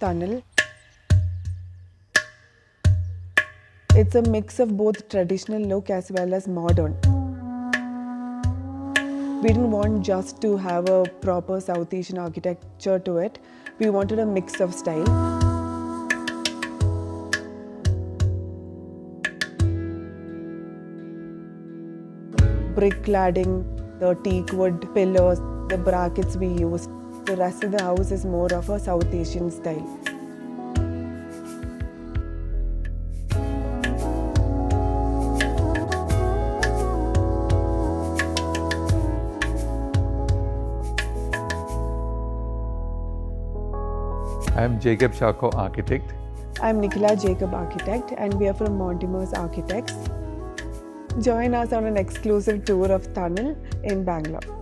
Thanal. It's a mix of both traditional look as well as modern. We didn't want just to have a proper South Asian architecture to it. We wanted a mix of style. Brick cladding, the teak wood pillars, the brackets we used. The rest of the house is more of a South Asian style. I'm Jacob Chako, architect. I'm Nikhila Jacob, architect, and we are from Montimer's Architects. Join us on an exclusive tour of Thanal in Bangalore.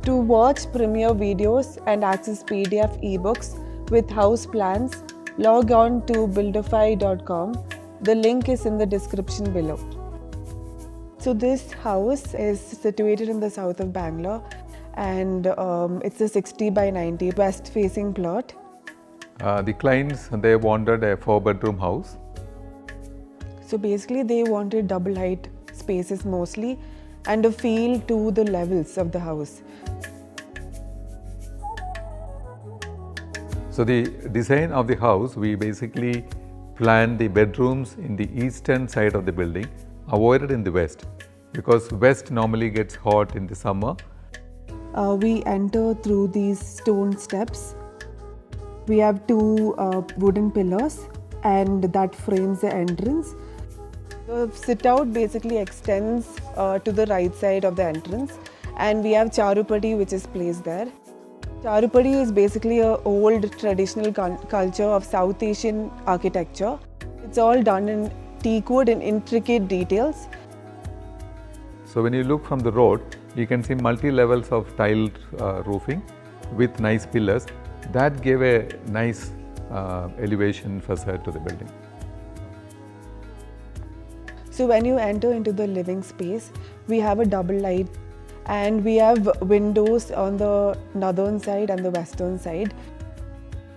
To watch premiere videos and access PDF ebooks with house plans, log on to buildofy.com. The link is in the description below. So this house is situated in the south of Bangalore, and it's a 60 by 90 west-facing plot. The clients, they wanted a 4-bedroom house. So basically they wanted double height spaces mostly and a feel to the levels of the house. So the design of the house, we basically planned the bedrooms in the eastern side of the building, avoided in the west, because west normally gets hot in the summer. We enter through these stone steps. We have 2 wooden pillars and that frames the entrance. The sit-out basically extends to the right side of the entrance, and we have chaarupadi which is placed there. Chaarupadi is basically an old traditional culture of South Asian architecture. It's all done in teak wood in intricate details. So when you look from the road, you can see multi-levels of tiled roofing with nice pillars. That gave a nice elevation facade to the building. So when you enter into the living space, we have a double light and we have windows on the northern side and the western side.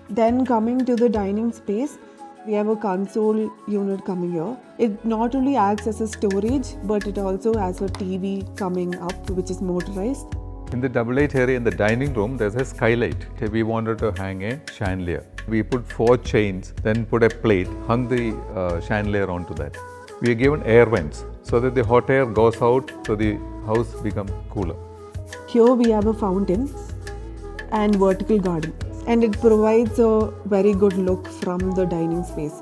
Then coming to the dining space, we have a console unit coming here. It not only acts as a storage, but it also has a TV coming up which is motorized. In the double light area in the dining room, there's a skylight. We wanted to hang a chandelier. We put 4 chains, then put a plate, hung the chandelier onto that. We are given air vents so that the hot air goes out, so the house becomes cooler. Here we have a fountain and vertical garden, and it provides a very good look from the dining space.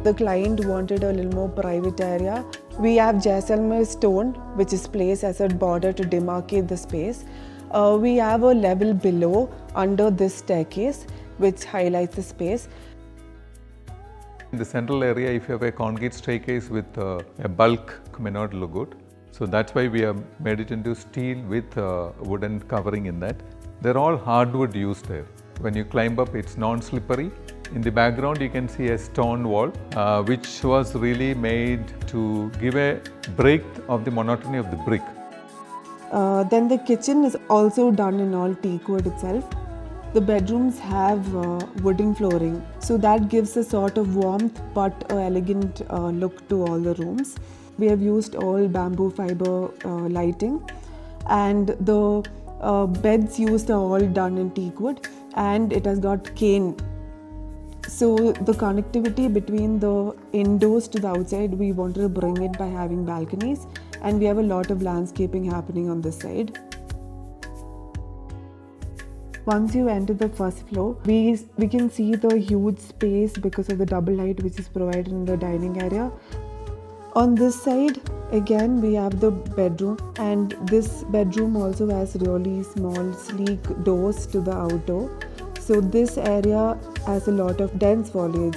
The client wanted a little more private area. We have Jaisalmer stone which is placed as a border to demarcate the space. We have a level below under this staircase which highlights the space. In the central area, if you have a concrete staircase with a bulk, may not look good. So that's why we have made it into steel with wooden covering in that. They're all hardwood used there. When you climb up, it's non-slippery. In the background, you can see a stone wall, which was really made to give a break of the monotony of the brick. Then the kitchen is also done in all teak wood itself. The bedrooms have wooden flooring, so that gives a sort of warmth but an elegant look to all the rooms. We have used all bamboo fiber lighting, and the beds used are all done in teak wood, and it has got cane. So the connectivity between the indoors to the outside, we wanted to bring it by having balconies, and we have a lot of landscaping happening on this side. Once you enter the first floor, we can see the huge space because of the double light which is provided in the dining area. On this side, again we have the bedroom, and this bedroom also has really small sleek doors to the outdoor. So this area has a lot of dense foliage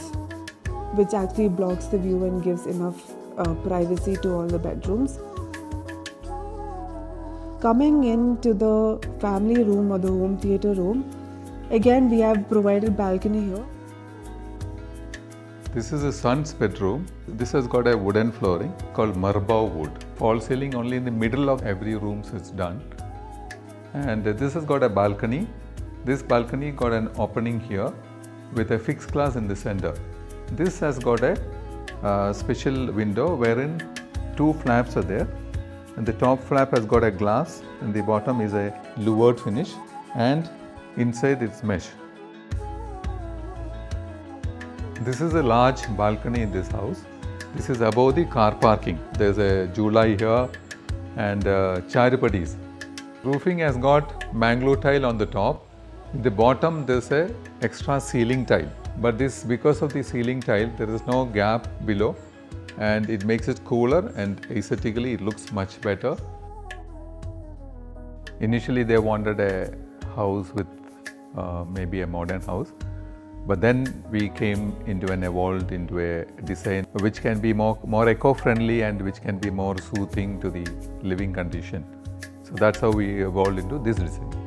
which actually blocks the view and gives enough privacy to all the bedrooms. Coming into the family room or the home theatre room, again we have provided balcony here. This is a son's bedroom. This has got a wooden flooring called marba wood. Fall ceiling only in the middle of every room is done. And this has got a balcony This balcony got an opening here with a fixed glass in the center. This has got a special window wherein two flaps are there, and the top flap has got a glass and the bottom is a louvered finish, and inside it's mesh. This is a large balcony in this house. This is above the car parking. There's a Julai here and charupadis. Roofing has got Mangalore tile on the top. In the bottom there's a extra ceiling tile, but this, because of the ceiling tile, there is no gap below and it makes it cooler and aesthetically it looks much better. Initially they wanted a house with maybe a modern house, but then we came into and evolved into a design which can be more eco-friendly and which can be more soothing to the living condition. So that's how we evolved into this design.